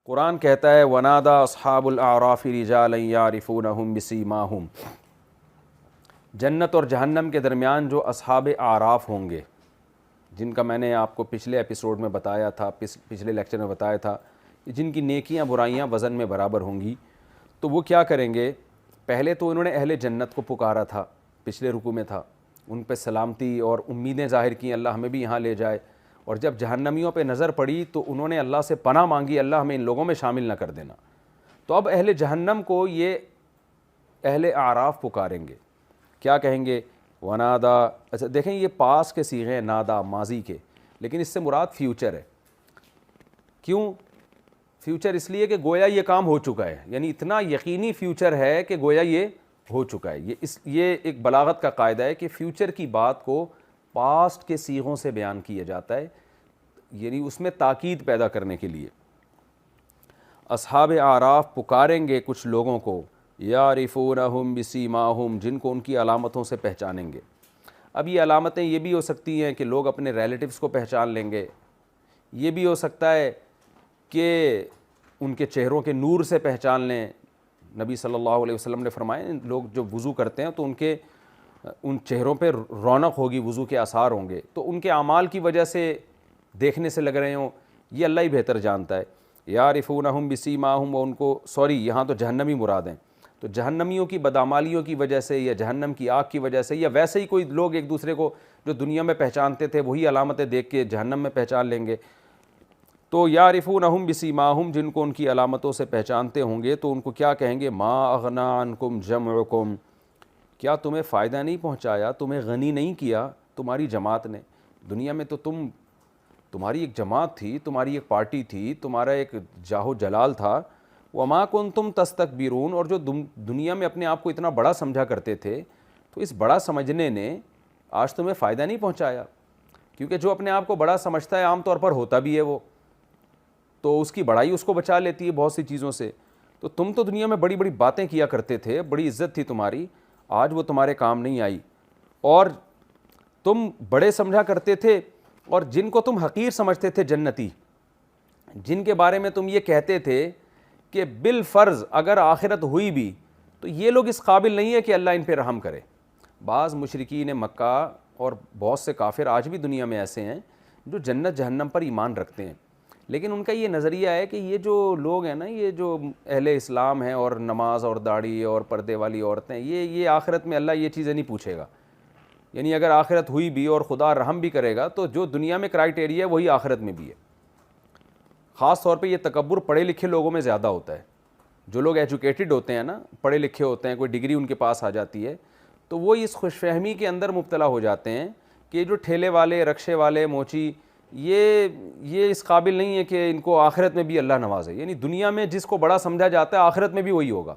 قرآن کہتا ہے ونادا اصحاب الاعراف رجالا یعرفونہم بسیماہم، جنت اور جہنم کے درمیان جو اصحاب اعراف ہوں گے، جن کا میں نے آپ کو پچھلے ایپیسوڈ میں بتایا تھا، پچھلے لیکچر میں بتایا تھا، جن کی نیکیاں برائیاں وزن میں برابر ہوں گی، تو وہ کیا کریں گے؟ پہلے تو انہوں نے اہل جنت کو پکارا تھا، پچھلے رکوع میں تھا، ان پہ سلامتی اور امیدیں ظاہر کیں اللہ ہمیں بھی یہاں لے جائے، اور جب جہنمیوں پہ نظر پڑی تو انہوں نے اللہ سے پناہ مانگی اللہ ہمیں ان لوگوں میں شامل نہ کر دینا۔ تو اب اہل جہنم کو یہ اہل اعراف پکاریں گے، کیا کہیں گے؟ ونادا، اچھا دیکھیں یہ پاس کے صیغے ہیں، نادا ماضی کے، لیکن اس سے مراد فیوچر ہے۔ کیوں فیوچر؟ اس لیے کہ گویا یہ کام ہو چکا ہے، یعنی اتنا یقینی فیوچر ہے کہ گویا یہ ہو چکا ہے۔ یہ ایک بلاغت کا قاعدہ ہے کہ فیوچر کی بات کو پاسٹ کے صیغوں سے بیان کیا جاتا ہے، یعنی اس میں تاکید پیدا کرنے کے لیے۔ اصحاب اعراف پکاریں گے کچھ لوگوں کو، یعرفونہم بسیماہم، جن کو ان کی علامتوں سے پہچانیں گے۔ اب یہ علامتیں یہ بھی ہو سکتی ہیں کہ لوگ اپنے ریلیٹیوز کو پہچان لیں گے، یہ بھی ہو سکتا ہے کہ ان کے چہروں کے نور سے پہچان لیں۔ نبی صلی اللہ علیہ وسلم نے فرمایا لوگ جو وضو کرتے ہیں تو ان چہروں پہ رونق ہوگی، وضو کے آثار ہوں گے، تو ان کے اعمال کی وجہ سے دیکھنے سے لگ رہے ہوں، یہ اللہ ہی بہتر جانتا ہے۔ یعرفونہم بسیماہم، وہ ان کو یہاں تو جہنمی مراد ہیں، تو جہنمیوں کی بدعمالیوں کی وجہ سے یا جہنم کی آگ کی وجہ سے، یا ویسے ہی کوئی لوگ ایک دوسرے کو جو دنیا میں پہچانتے تھے وہی علامتیں دیکھ کے جہنم میں پہچان لیں گے۔ تو یعرفونہم بسیماہم، جن کو ان کی علامتوں سے پہچانتے ہوں گے تو ان کو کیا کہیں گے؟ ما اغنی عنکم جمعکم، کیا تمہیں فائدہ نہیں پہنچایا، تمہیں غنی نہیں کیا تمہاری جماعت نے؟ دنیا میں تو تمہاری ایک جماعت تھی، تمہاری ایک پارٹی تھی، تمہارا ایک جاہ و جلال تھا۔ وما کنتم تستکبرون، اور جو دنیا میں اپنے آپ کو اتنا بڑا سمجھا کرتے تھے، تو اس بڑا سمجھنے نے آج تمہیں فائدہ نہیں پہنچایا، کیونکہ جو اپنے آپ کو بڑا سمجھتا ہے عام طور پر ہوتا بھی ہے وہ، تو اس کی بڑائی اس کو بچا لیتی ہے بہت سی چیزوں سے۔ تو تم تو دنیا میں بڑی بڑی باتیں کیا کرتے تھے، بڑی عزت تھی تمہاری، آج وہ تمہارے کام نہیں آئی۔ اور تم بڑے سمجھا کرتے تھے، اور جن کو تم حقیر سمجھتے تھے، جنتی، جن کے بارے میں تم یہ کہتے تھے کہ بالفرض اگر آخرت ہوئی بھی تو یہ لوگ اس قابل نہیں ہے کہ اللہ ان پہ رحم کرے۔ بعض مشرکین مکہ اور بہت سے کافر آج بھی دنیا میں ایسے ہیں جو جنت جہنم پر ایمان رکھتے ہیں، لیکن ان کا یہ نظریہ ہے کہ یہ جو لوگ ہیں نا، یہ جو اہل اسلام ہیں اور نماز اور داڑھی اور پردے والی عورتیں، یہ آخرت میں اللہ یہ چیزیں نہیں پوچھے گا، یعنی اگر آخرت ہوئی بھی اور خدا رحم بھی کرے گا تو جو دنیا میں کرائٹیریا ہے وہی آخرت میں بھی ہے۔ خاص طور پہ یہ تکبر پڑھے لکھے لوگوں میں زیادہ ہوتا ہے، جو لوگ ایجوکیٹڈ ہوتے ہیں نا، پڑھے لکھے ہوتے ہیں، کوئی ڈگری ان کے پاس آ جاتی ہے، تو وہ اس خوش فہمی کے اندر مبتلا ہو جاتے ہیں کہ جو ٹھیلے والے، رکشے والے، موچی، یہ اس قابل نہیں ہے کہ ان کو آخرت میں بھی اللہ نوازے، یعنی دنیا میں جس کو بڑا سمجھا جاتا ہے آخرت میں بھی وہی ہوگا۔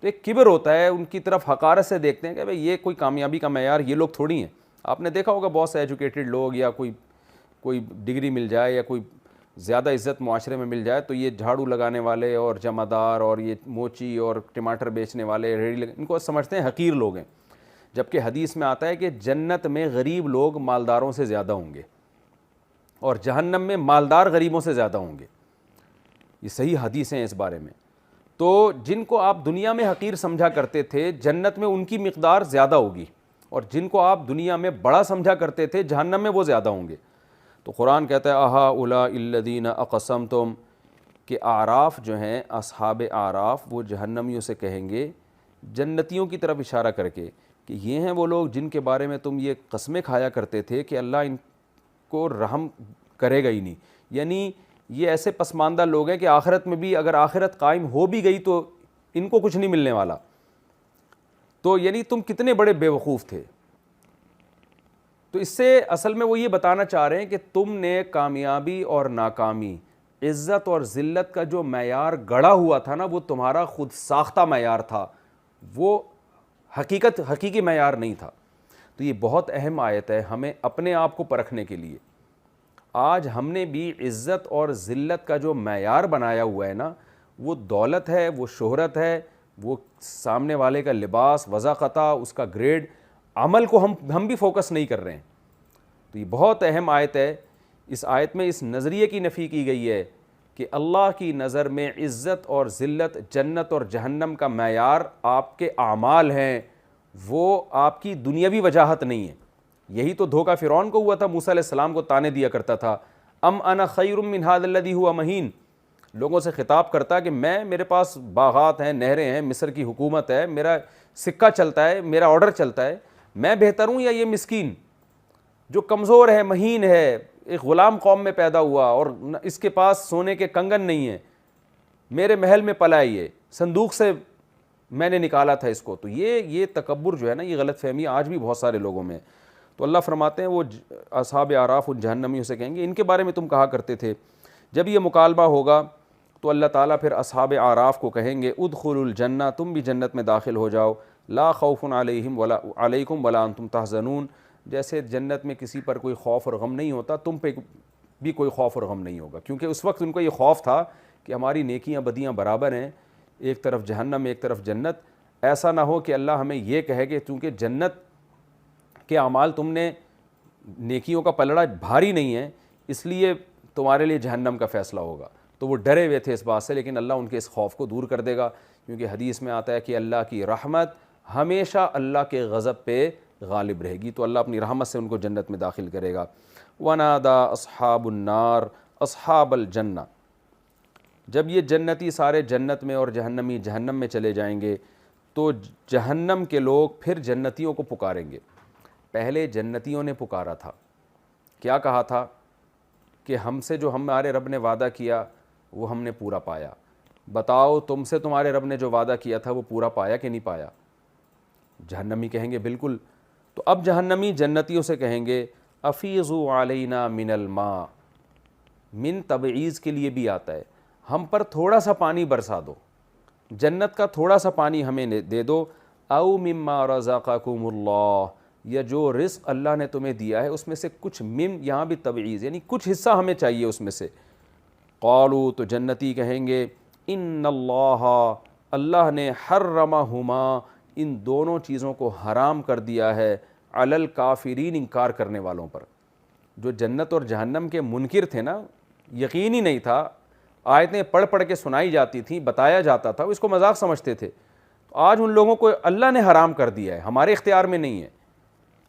تو ایک کبر ہوتا ہے، ان کی طرف حقارت سے دیکھتے ہیں کہ بھئی یہ کوئی کامیابی کا معیار یہ لوگ تھوڑی ہیں۔ آپ نے دیکھا ہوگا بہت سے ایجوکیٹڈ لوگ، یا کوئی ڈگری مل جائے یا کوئی زیادہ عزت معاشرے میں مل جائے تو یہ جھاڑو لگانے والے اور جمعدار اور یہ موچی اور ٹماٹر بیچنے والے، ان کو سمجھتے ہیں حقیر لوگ ہیں، جبکہ حدیث میں آتا ہے کہ جنت میں غریب لوگ مالداروں سے زیادہ ہوں گے اور جہنم میں مالدار غریبوں سے زیادہ ہوں گے۔ یہ صحیح حدیثیں ہیں اس بارے میں۔ تو جن کو آپ دنیا میں حقیر سمجھا کرتے تھے، جنت میں ان کی مقدار زیادہ ہوگی، اور جن کو آپ دنیا میں بڑا سمجھا کرتے تھے جہنم میں وہ زیادہ ہوں گے۔ تو قرآن کہتا ہے اہؤلاء الذین اقسمتم، کہ اعراف جو ہیں، اصحاب اعراف، وہ جہنمیوں سے کہیں گے جنتیوں کی طرف اشارہ کر کے کہ یہ ہیں وہ لوگ جن کے بارے میں تم یہ قسمیں کھایا کرتے تھے کہ اللہ ان کو رحم کرے گا ہی نہیں، یعنی یہ ایسے پسماندہ لوگ ہیں کہ آخرت میں بھی اگر آخرت قائم ہو بھی گئی تو ان کو کچھ نہیں ملنے والا۔ تو یعنی تم کتنے بڑے بے وقوف تھے۔ تو اس سے اصل میں وہ یہ بتانا چاہ رہے ہیں کہ تم نے کامیابی اور ناکامی، عزت اور ذلت کا جو معیار گڑھا ہوا تھا نا، وہ تمہارا خود ساختہ معیار تھا، وہ حقیقی معیار نہیں تھا۔ تو یہ بہت اہم آیت ہے ہمیں اپنے آپ کو پرکھنے کے لیے۔ آج ہم نے بھی عزت اور ذلت کا جو معیار بنایا ہوا ہے نا، وہ دولت ہے، وہ شہرت ہے، وہ سامنے والے کا لباس، وضاقتہ، اس کا گریڈ، عمل کو ہم بھی فوکس نہیں کر رہے ہیں۔ تو یہ بہت اہم آیت ہے۔ اس آیت میں اس نظریے کی نفی کی گئی ہے کہ اللہ کی نظر میں عزت اور ذلت، جنت اور جہنم کا معیار آپ کے اعمال ہیں، وہ آپ کی دنیاوی وجاہت نہیں ہے۔ یہی تو دھوکہ فرعون کو ہوا تھا، موسیٰ علیہ السلام کو طعنے دیا کرتا تھا، ام انا خیر من ھذا الذی ھو مہین، لوگوں سے خطاب کرتا کہ میرے پاس باغات ہیں، نہریں ہیں، مصر کی حکومت ہے، میرا سکہ چلتا ہے، میرا آرڈر چلتا ہے، میں بہتر ہوں یا یہ مسکین جو کمزور ہے، مہین ہے، ایک غلام قوم میں پیدا ہوا اور اس کے پاس سونے کے کنگن نہیں ہیں، میرے محل میں پلا ہے، صندوق سے میں نے نکالا تھا اس کو۔ تو یہ تکبر جو ہے نا، یہ غلط فہمی آج بھی بہت سارے لوگوں میں۔ تو اللہ فرماتے ہیں وہ اصحاب اعراف ان جہنمیوں سے کہیں گے ان کے بارے میں تم کہا کرتے تھے۔ جب یہ مکالمہ ہوگا تو اللہ تعالیٰ پھر اصحاب اعراف کو کہیں گے ادخلوا الجنہ، تم بھی جنت میں داخل ہو جاؤ، لا خوف علیہم ولا علیکم ولا انتم تحزنون، جیسے جنت میں کسی پر کوئی خوف اور غم نہیں ہوتا، تم پہ بھی کوئی خوف اور غم نہیں ہوگا، کیونکہ اس وقت ان کو یہ خوف تھا کہ ہماری نیکیاں بدیاں برابر ہیں، ایک طرف جہنم ایک طرف جنت، ایسا نہ ہو کہ اللہ ہمیں یہ کہے کہ چونکہ جنت کے اعمال تم نے نیکیوں کا پلڑا بھاری نہیں ہے اس لیے تمہارے لیے جہنم کا فیصلہ ہوگا۔ تو وہ ڈرے ہوئے تھے اس بات سے، لیکن اللہ ان کے اس خوف کو دور کر دے گا، کیونکہ حدیث میں آتا ہے کہ اللہ کی رحمت ہمیشہ اللہ کے غضب پہ غالب رہے گی، تو اللہ اپنی رحمت سے ان کو جنت میں داخل کرے گا۔ وَنَادَى أَصْحَابُ النَّارِ أَصْحَابَ الْجَنَّةِ، جب یہ جنتی سارے جنت میں اور جہنمی جہنم میں چلے جائیں گے تو جہنم کے لوگ پھر جنتیوں کو پکاریں گے۔ پہلے جنتیوں نے پکارا تھا، کیا کہا تھا کہ ہم سے جو ہمارے رب نے وعدہ کیا وہ ہم نے پورا پایا، بتاؤ تم سے تمہارے رب نے جو وعدہ کیا تھا وہ پورا پایا کہ نہیں پایا؟ جہنمی کہیں گے بالکل۔ تو اب جہنمی جنتیوں سے کہیں گے افیضوا علینا من الماء، من تبعیض کے لیے بھی آتا ہے، ہم پر تھوڑا سا پانی برسا دو، جنت کا تھوڑا سا پانی ہمیں دے دو، او مما رزقکم اللہ، یا جو رزق اللہ نے تمہیں دیا ہے اس میں سے کچھ، یہاں بھی تبعیض یعنی کچھ حصہ ہمیں چاہیے اس میں سے۔ قالوا، تو جنتی کہیں گے ان اللہ نے حرمہما، ان دونوں چیزوں کو حرام کر دیا ہے، علی الکافرین، انکار کرنے والوں پر۔ جو جنت اور جہنم کے منکر تھے نا، یقین ہی نہیں تھا، آیتیں پڑھ کے سنائی جاتی تھیں، بتایا جاتا تھا، اس کو مذاق سمجھتے تھے، آج ان لوگوں کو اللہ نے حرام کر دیا ہے، ہمارے اختیار میں نہیں ہے۔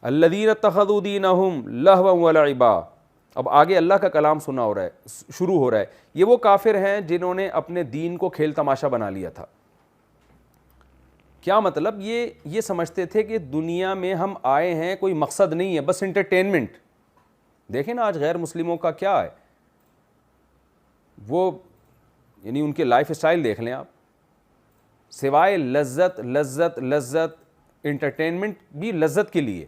الذین اتخذوا دینہم لہوا ولعبا، اب آگے اللہ کا کلام شروع ہو رہا ہے، یہ وہ کافر ہیں جنہوں نے اپنے دین کو کھیل تماشا بنا لیا تھا۔ کیا مطلب؟ یہ سمجھتے تھے کہ دنیا میں ہم آئے ہیں، کوئی مقصد نہیں ہے، بس انٹرٹینمنٹ۔ دیکھیں نا آج غیر مسلموں کا کیا ہے، وہ یعنی ان کے لائف اسٹائل دیکھ لیں آپ، سوائے لذت لذت لذت، انٹرٹینمنٹ بھی لذت کے لیے،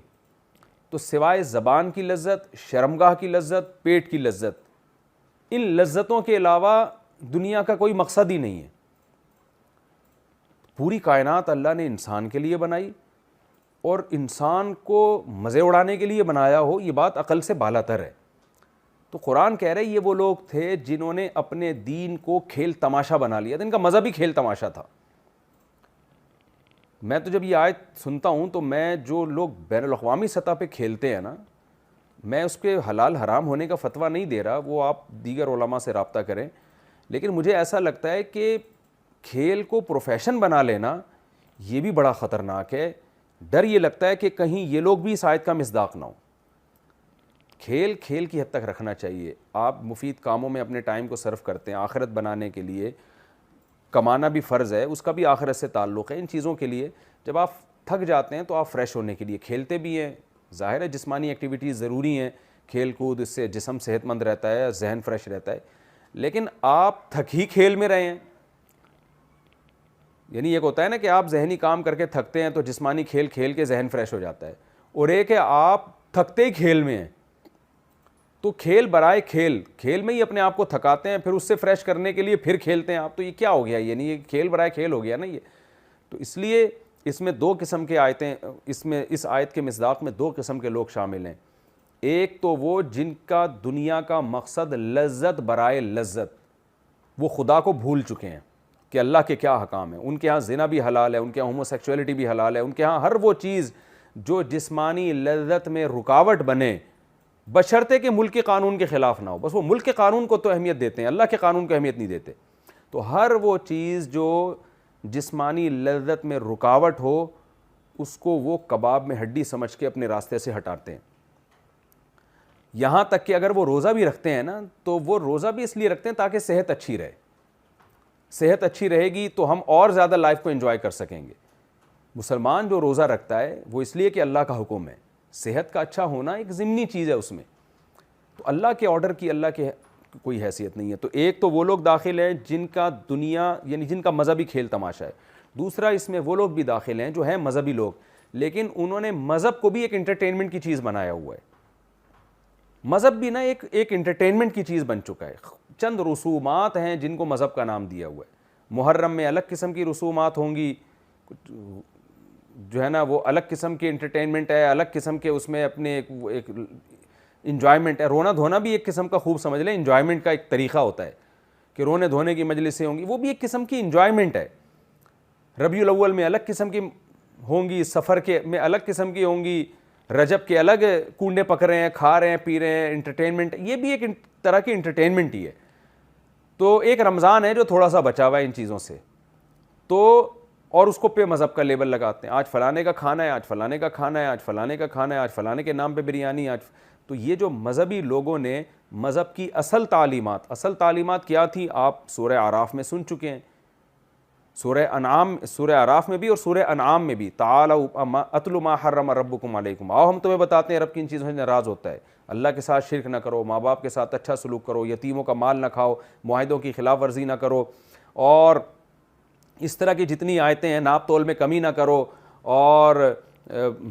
تو سوائے زبان کی لذت، شرمگاہ کی لذت، پیٹ کی لذت، ان لذتوں کے علاوہ دنیا کا کوئی مقصد ہی نہیں ہے۔ پوری کائنات اللہ نے انسان کے لیے بنائی، اور انسان کو مزے اڑانے کے لیے بنایا ہو، یہ بات عقل سے بالاتر ہے۔ تو قرآن کہہ رہے یہ وہ لوگ تھے جنہوں نے اپنے دین کو کھیل تماشا بنا لیا تھا، ان کا مذہب ہی کھیل تماشا تھا۔ میں تو جب یہ آیت سنتا ہوں تو میں جو لوگ بین الاقوامی سطح پہ کھیلتے ہیں نا، میں اس کے حلال حرام ہونے کا فتویٰ نہیں دے رہا، وہ آپ دیگر علماء سے رابطہ کریں، لیکن مجھے ایسا لگتا ہے کہ کھیل کو پروفیشن بنا لینا یہ بھی بڑا خطرناک ہے۔ ڈر یہ لگتا ہے کہ کہیں یہ لوگ بھی اس آیت کا مصداق نہ ہو۔ کھیل کھیل کی حد تک رکھنا چاہیے، آپ مفید کاموں میں اپنے ٹائم کو صرف کرتے ہیں، آخرت بنانے کے لیے، کمانا بھی فرض ہے، اس کا بھی آخرت سے تعلق ہے، ان چیزوں کے لیے جب آپ تھک جاتے ہیں تو آپ فریش ہونے کے لیے کھیلتے بھی ہیں۔ ظاہر ہے جسمانی ایکٹیویٹیز ضروری ہیں، کھیل کود، اس سے جسم صحت مند رہتا ہے، ذہن فریش رہتا ہے، لیکن آپ تھک ہی کھیل میں رہے ہیں۔ یعنی ایک ہوتا ہے نا کہ آپ ذہنی کام کر کے تھکتے ہیں تو جسمانی کھیل کھیل کے ذہن فریش ہو جاتا ہے، اور ایک ہے آپ تھکتے ہی کھیل میں ہیں، تو کھیل برائے کھیل میں ہی اپنے آپ کو تھکاتے ہیں، پھر اس سے فریش کرنے کے لیے پھر کھیلتے ہیں آپ، تو یہ کیا ہو گیا؟ یعنی یہ کھیل برائے کھیل ہو گیا نا یہ۔ تو اس لیے اس میں دو قسم کے آیتیں، اس آیت کے مصداق میں دو قسم کے لوگ شامل ہیں۔ ایک تو وہ جن کا دنیا کا مقصد لذت برائے لذت، وہ خدا کو بھول چکے ہیں کہ اللہ کے کیا حکام ہیں، ان کے ہاں زنا بھی حلال ہے، ان کے ہاں ہومو سیکچولیٹی بھی حلال ہے، ان کے ہاں ہر وہ چیز جو جسمانی لذت میں رکاوٹ بنے بشرطے کہ ملک کے قانون کے خلاف نہ ہو. بس وہ ملک کے قانون کو تو اہمیت دیتے ہیں, اللہ کے قانون کو اہمیت نہیں دیتے. تو ہر وہ چیز جو جسمانی لذت میں رکاوٹ ہو اس کو وہ کباب میں ہڈی سمجھ کے اپنے راستے سے ہٹاتے ہیں. یہاں تک کہ اگر وہ روزہ بھی رکھتے ہیں نا تو وہ روزہ بھی اس لیے رکھتے ہیں تاکہ صحت اچھی رہے. صحت اچھی رہے گی تو ہم اور زیادہ لائف کو انجوائے کر سکیں گے. مسلمان جو روزہ رکھتا ہے وہ اس لیے کہ اللہ کا حکم ہے. صحت کا اچھا ہونا ایک ضمنی چیز ہے اس میں, تو اللہ کے آرڈر کی اللہ کے کوئی حیثیت نہیں ہے. تو ایک تو وہ لوگ داخل ہیں جن کا دنیا یعنی جن کا مذہبی کھیل تماشا ہے. دوسرا اس میں وہ لوگ بھی داخل ہیں جو ہیں مذہبی لوگ, لیکن انہوں نے مذہب کو بھی ایک انٹرٹینمنٹ کی چیز بنایا ہوا ہے. مذہب بھی نا ایک انٹرٹینمنٹ کی چیز بن چکا ہے. چند رسومات ہیں جن کو مذہب کا نام دیا ہوا ہے. محرم میں الگ قسم کی رسومات ہوں گی, جو ہے نا وہ الگ قسم کی انٹرٹینمنٹ ہے, الگ قسم کے اس میں اپنے ایک انجوائمنٹ ہے. رونا دھونا بھی ایک قسم کا خوب سمجھ لیں انجوائمنٹ کا ایک طریقہ ہوتا ہے کہ رونے دھونے کی مجلسیں ہوں گی, وہ بھی ایک قسم کی انجوائمنٹ ہے. ربیع الاول میں الگ قسم کی ہوں گی, سفر کے میں الگ قسم کی ہوں گی, رجب کے الگ کنڈے پک رہے ہیں, کھا رہے ہیں, پی رہے ہیں, انٹرٹینمنٹ, یہ بھی ایک طرح کی انٹرٹینمنٹ ہی ہے. تو ایک رمضان ہے جو تھوڑا سا بچا ہوا ہے ان چیزوں سے, تو اور اس کو پہ مذہب کا لیبل لگاتے ہیں. آج فلانے کا کھانا ہے, آج فلانے کا کھانا ہے, آج فلانے کا کھانا ہے, آج فلانے کے نام پہ بریانی, آج. تو یہ جو مذہبی لوگوں نے مذہب کی اصل تعلیمات کیا تھی آپ سورہ اعراف میں سن چکے ہیں. سورہ اعراف میں بھی اور سورہ انعام میں بھی, تعالوا اتل ما حرم ربکم علیکم, آؤ ہم تمہیں بتاتے ہیں رب کن چیزوں سے ناراض ہوتا ہے. اللہ کے ساتھ شرک نہ کرو, ماں باپ کے ساتھ اچھا سلوک کرو, یتیموں کا مال نہ کھاؤ, معاہدوں کی خلاف ورزی نہ کرو, اور اس طرح کی جتنی آیتیں ہیں ناپ تول میں کمی نہ کرو, اور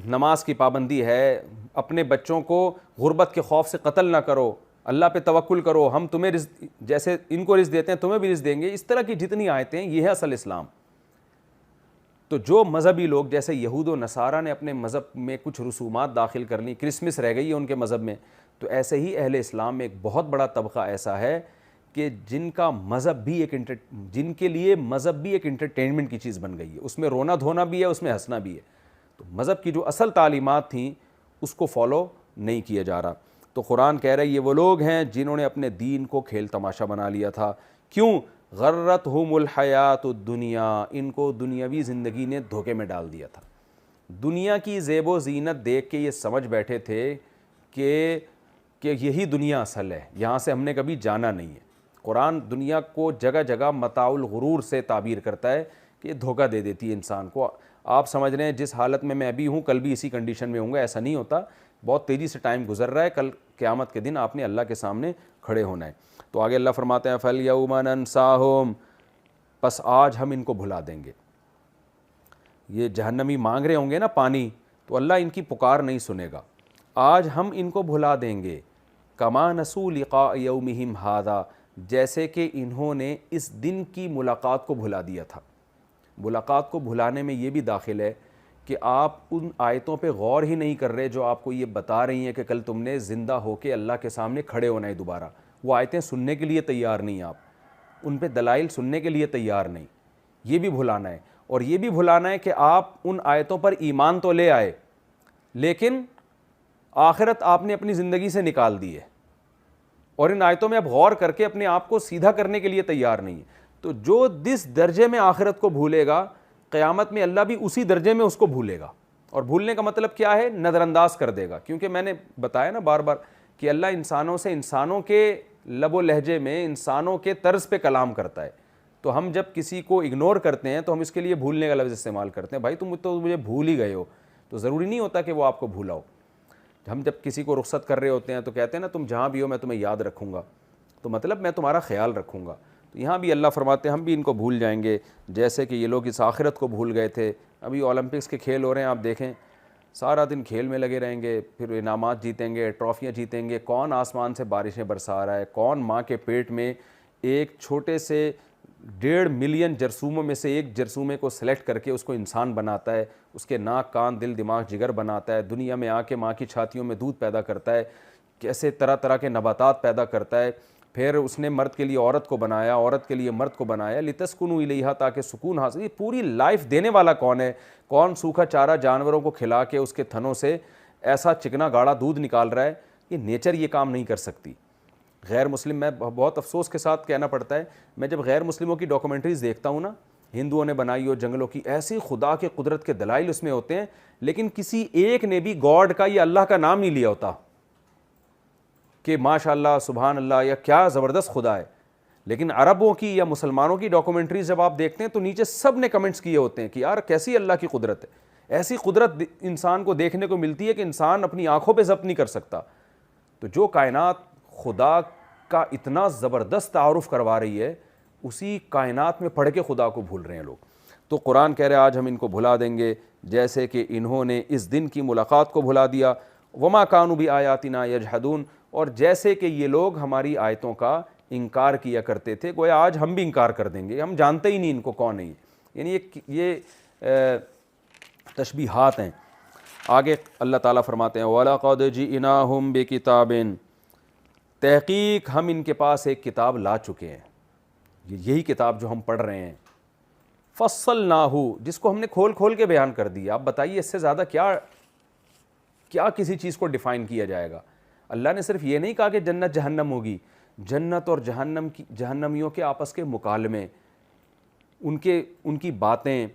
نماز کی پابندی ہے, اپنے بچوں کو غربت کے خوف سے قتل نہ کرو, اللہ پہ توکل کرو, ہم تمہیں رزق جیسے ان کو رزق دیتے ہیں تمہیں بھی رزق دیں گے. اس طرح کی جتنی آیتیں ہیں یہ ہے اصل اسلام. تو جو مذہبی لوگ جیسے یہود و نصارہ نے اپنے مذہب میں کچھ رسومات داخل کر لی, کرسمس رہ گئی ہے ان کے مذہب میں, تو ایسے ہی اہل اسلام میں ایک بہت بڑا طبقہ ایسا ہے کہ جن کا مذہب بھی جن کے لیے مذہب بھی ایک انٹرٹینمنٹ کی چیز بن گئی ہے. اس میں رونا دھونا بھی ہے, اس میں ہنسنا بھی ہے. تو مذہب کی جو اصل تعلیمات تھیں اس کو فالو نہیں کیا جا رہا. تو قرآن کہہ رہا ہے یہ وہ لوگ ہیں جنہوں نے اپنے دین کو کھیل تماشا بنا لیا تھا. کیوں؟ غرتہم الحیات الدنیا, ان کو دنیاوی زندگی نے دھوکے میں ڈال دیا تھا. دنیا کی زیب و زینت دیکھ کے یہ سمجھ بیٹھے تھے کہ یہی دنیا اصل ہے, یہاں سے ہم نے کبھی جانا نہیں ہے. قرآن دنیا کو جگہ جگہ متاع الغرور سے تعبیر کرتا ہے کہ یہ دھوکہ دے دیتی ہے انسان کو. آپ سمجھ رہے ہیں جس حالت میں ابھی ہوں کل بھی اسی کنڈیشن میں ہوں گا, ایسا نہیں ہوتا. بہت تیزی سے ٹائم گزر رہا ہے, کل قیامت کے دن آپ نے اللہ کے سامنے کھڑے ہونا ہے. تو آگے اللہ فرماتے ہیں فَالْيَوْمَ نَنْسَاهُمْ, پس آج ہم ان کو بھلا دیں گے. یہ جہنمی مانگ رہے ہوں گے نا پانی, تو اللہ ان کی پکار نہیں سنے گا. آج ہم ان کو بھلا دیں گے. كَمَا نَسُوا لِقَاءَ يَوْمِهِمْ هَذَا, جیسے کہ انہوں نے اس دن کی ملاقات کو بھلا دیا تھا. ملاقات کو بھلانے میں یہ بھی داخل ہے کہ آپ ان آیتوں پہ غور ہی نہیں کر رہے جو آپ کو یہ بتا رہی ہیں کہ کل تم نے زندہ ہو کے اللہ کے سامنے کھڑے ہونا ہے دوبارہ. وہ آیتیں سننے کے لیے تیار نہیں, آپ ان پہ دلائل سننے کے لیے تیار نہیں. یہ بھی بھلانا ہے. اور یہ بھی بھلانا ہے کہ آپ ان آیتوں پر ایمان تو لے آئے لیکن آخرت آپ نے اپنی زندگی سے نکال دی ہے, اور ان آیتوں میں اب غور کر کے اپنے آپ کو سیدھا کرنے کے لیے تیار نہیں ہے. تو جو جس درجے میں آخرت کو بھولے گا, قیامت میں اللہ بھی اسی درجے میں اس کو بھولے گا. اور بھولنے کا مطلب کیا ہے؟ نظر انداز کر دے گا. کیونکہ میں نے بتایا نا بار بار کہ اللہ انسانوں سے انسانوں کے لب و لہجے میں, انسانوں کے طرز پہ کلام کرتا ہے. تو ہم جب کسی کو اگنور کرتے ہیں تو ہم اس کے لیے بھولنے کا لفظ استعمال کرتے ہیں. بھائی تم تو مجھے بھول ہی گئے ہو, تو ضروری نہیں ہوتا کہ وہ آپ کو بھولا ہو. ہم جب کسی کو رخصت کر رہے ہوتے ہیں تو کہتے ہیں نا تم جہاں بھی ہو میں تمہیں یاد رکھوں گا, تو مطلب میں تمہارا خیال رکھوں گا. تو یہاں بھی اللہ فرماتے ہیں ہم بھی ان کو بھول جائیں گے جیسے کہ یہ لوگ اس آخرت کو بھول گئے تھے. ابھی اولمپکس کے کھیل ہو رہے ہیں, آپ دیکھیں سارا دن کھیل میں لگے رہیں گے, پھر انعامات جیتیں گے, ٹرافیاں جیتیں گے. کون آسمان سے بارشیں برسا رہا ہے, کون ماں کے پیٹ میں ایک چھوٹے سے 1.5 ملین جرثوموں میں سے ایک جرثومے کو سلیکٹ کر کے اس کو انسان بناتا ہے, اس کے ناک کان دل دماغ جگر بناتا ہے, دنیا میں آ کے ماں کی چھاتیوں میں دودھ پیدا کرتا ہے, کیسے طرح طرح کے نباتات پیدا کرتا ہے. پھر اس نے مرد کے لیے عورت کو بنایا, عورت کے لیے مرد کو بنایا, لِتَسْكُنُوا إِلَيْهَا تاکہ سکون حاصل. یہ پوری لائف دینے والا کون ہے؟ کون سوکھا چارہ جانوروں کو کھلا کے اس کے تھنوں سے ایسا چکنا گاڑھا دودھ نکال رہا ہے یہ نیچر یہ کام نہیں کر سکتی. غیر مسلم, میں بہت افسوس کے ساتھ کہنا پڑتا ہے, میں جب غیر مسلموں کی ڈاکومنٹریز دیکھتا ہوں نا, ہندوؤں نے بنائی ہو جنگلوں کی, ایسی خدا کے قدرت کے دلائل اس میں ہوتے ہیں, لیکن کسی ایک نے بھی گاڈ کا یا اللہ کا نام نہیں لیا ہوتا کہ ماشاء اللہ سبحان اللہ یا کیا زبردست خدا ہے. لیکن عربوں کی یا مسلمانوں کی ڈاکومنٹریز جب آپ دیکھتے ہیں تو نیچے سب نے کمنٹس کیے ہوتے ہیں کہ یار کیسی اللہ کی قدرت ہے. ایسی قدرت انسان کو دیکھنے کو ملتی ہے کہ انسان اپنی آنکھوں پہ ضبط نہیں کر سکتا. تو جو کائنات خدا کا اتنا زبردست تعارف کروا رہی ہے, اسی کائنات میں پڑھ کے خدا کو بھول رہے ہیں لوگ. تو قرآن کہہ رہے ہیں آج ہم ان کو بھلا دیں گے جیسے کہ انہوں نے اس دن کی ملاقات کو بھلا دیا. وما کانوا بآیاتنا یجحدون, اور جیسے کہ یہ لوگ ہماری آیتوں کا انکار کیا کرتے تھے, گویا آج ہم بھی انکار کر دیں گے, ہم جانتے ہی نہیں ان کو کون ہے. یعنی یہ تشبیہات ہیں. آگے اللہ تعالیٰ فرماتے ہیں وَلَقَدْ جِئْنَاهُمْ بِكِتَابٍ, تحقیق ہم ان کے پاس ایک کتاب لا چکے ہیں, یہی کتاب جو ہم پڑھ رہے ہیں. فَصَّلْنَاهُ, جس کو ہم نے کھول کھول کے بیان کر دیا. آپ بتائیے اس سے زیادہ کیا کسی چیز کو ڈیفائن کیا جائے گا. اللہ نے صرف یہ نہیں کہا کہ جنت جہنم ہوگی, جنت اور جہنمیوں کے آپس کے مکالمے, ان کی باتیں,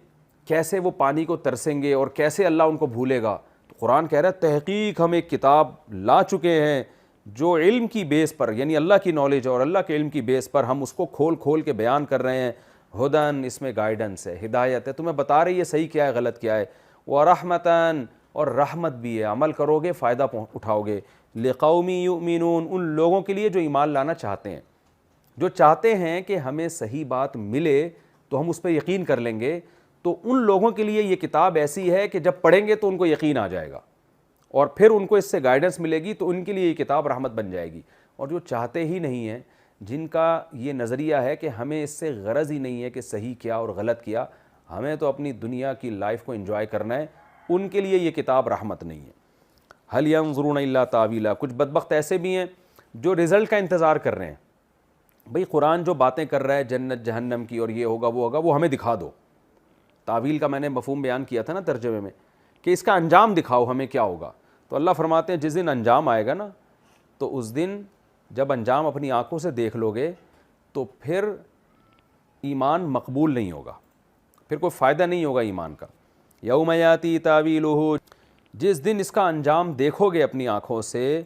کیسے وہ پانی کو ترسیں گے اور کیسے اللہ ان کو بھولے گا. تو قرآن کہہ رہا ہے تحقیق ہم ایک کتاب لا چکے ہیں جو علم کی بیس پر, یعنی اللہ کی نالج اور اللہ کے علم کی بیس پر ہم اس کو کھول کھول کے بیان کر رہے ہیں. ہدن, اس میں گائیڈنس ہے, ہدایت ہے, تمہیں بتا رہی ہے صحیح کیا ہے غلط کیا ہے. ورحمتاً, اور رحمت بھی ہے, عمل کرو گے فائدہ اٹھاؤ گے. لقوم یؤمنون, ان لوگوں کے لیے جو ایمان لانا چاہتے ہیں, جو چاہتے ہیں کہ ہمیں صحیح بات ملے تو ہم اس پہ یقین کر لیں گے. تو ان لوگوں کے لیے یہ کتاب ایسی ہے کہ جب پڑھیں گے تو ان کو یقین آ جائے گا اور پھر ان کو اس سے گائیڈنس ملے گی, تو ان کے لیے یہ کتاب رحمت بن جائے گی. اور جو چاہتے ہی نہیں ہیں, جن کا یہ نظریہ ہے کہ ہمیں اس سے غرض ہی نہیں ہے کہ صحیح کیا اور غلط کیا, ہمیں تو اپنی دنیا کی لائف کو انجوائے کرنا ہے, ان کے لیے یہ کتاب رحمت نہیں ہے. هل ينظرون الا تاویلا, کچھ بدبخت ایسے بھی ہیں جو رزلٹ کا انتظار کر رہے ہیں. بھئی قرآن جو باتیں کر رہا ہے جنت جہنم کی اور یہ ہوگا وہ ہوگا, وہ ہمیں دکھا دو. تعویل کا میں نے مفہوم بیان کیا تھا نا ترجمے میں, کہ اس کا انجام دکھاؤ ہمیں کیا ہوگا. تو اللہ فرماتے ہیں جس دن انجام آئے گا نا, تو اس دن جب انجام اپنی آنکھوں سے دیکھ لو گے تو پھر ایمان مقبول نہیں ہوگا, پھر کوئی فائدہ نہیں ہوگا ایمان کا. یوم یاتی تاویلہ, جس دن اس کا انجام دیکھو گے اپنی آنکھوں سے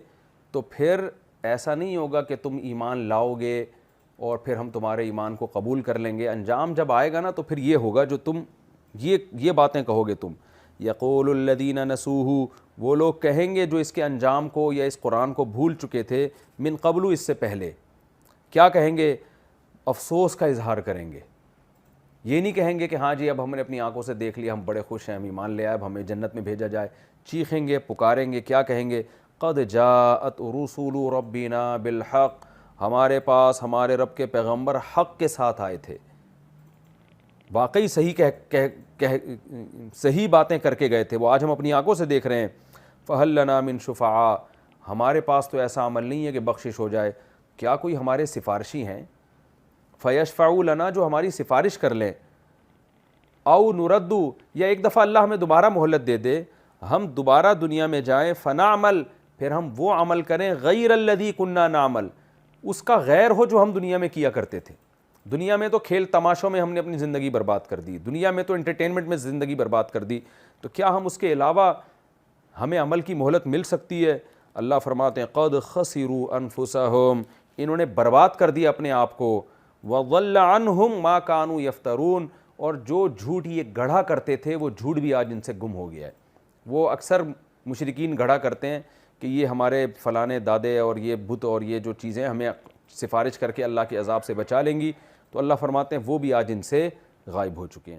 تو پھر ایسا نہیں ہوگا کہ تم ایمان لاؤ گے اور پھر ہم تمہارے ایمان کو قبول کر لیں گے. انجام جب آئے گا نا تو پھر یہ ہوگا جو تم یہ باتیں کہو گے تم. یقول الذین نسوہ, وہ لوگ کہیں گے جو اس کے انجام کو یا اس قرآن کو بھول چکے تھے, من قبل, اس سے پہلے. کیا کہیں گے؟ افسوس کا اظہار کریں گے. یہ نہیں کہیں گے کہ ہاں جی اب ہم نے اپنی آنکھوں سے دیکھ لیا, ہم بڑے خوش ہیں, ہم ایمان لے آئے, اب ہمیں جنت میں بھیجا جائے. چیخیں گے, پکاریں گے, کیا کہیں گے؟ قد جاءت رسول ربنا بالحق, ہمارے پاس ہمارے رب کے پیغمبر حق کے ساتھ آئے تھے, واقعی صحیح باتیں کر کے گئے تھے, وہ آج ہم اپنی آنکھوں سے دیکھ رہے ہیں. فہل لنا من شفعاء, ہمارے پاس تو ایسا عمل نہیں ہے کہ بخشش ہو جائے, کیا کوئی ہمارے سفارشی ہیں؟ فیشفعوا لنا, جو ہماری سفارش کر لیں. او نردو, یا ایک دفعہ اللہ ہمیں دوبارہ مہلت دے دے, ہم دوبارہ دنیا میں جائیں, فنعمل, پھر ہم وہ عمل کریں, غیر الذی کننا نعمل, اس کا غیر ہو جو ہم دنیا میں کیا کرتے تھے. دنیا میں تو کھیل تماشوں میں ہم نے اپنی زندگی برباد کر دی, دنیا میں تو انٹرٹینمنٹ میں زندگی برباد کر دی, تو کیا ہم اس کے علاوہ ہمیں عمل کی مہلت مل سکتی ہے؟ اللہ فرماتے ہیں قد خسروا انفسہم, انہوں نے برباد کر دیا اپنے آپ کو. وضل عنہم ما کانوا یفترون, اور جو جھوٹ یہ گڑھا کرتے تھے وہ جھوٹ بھی آج ان سے گم ہو گیا ہے. وہ اکثر مشرکین گڑھا کرتے ہیں کہ یہ ہمارے فلانے دادے اور یہ بت اور یہ جو چیزیں ہمیں سفارش کر کے اللہ کے عذاب سے بچا لیں گی, تو اللہ فرماتے ہیں وہ بھی آج ان سے غائب ہو چکے ہیں.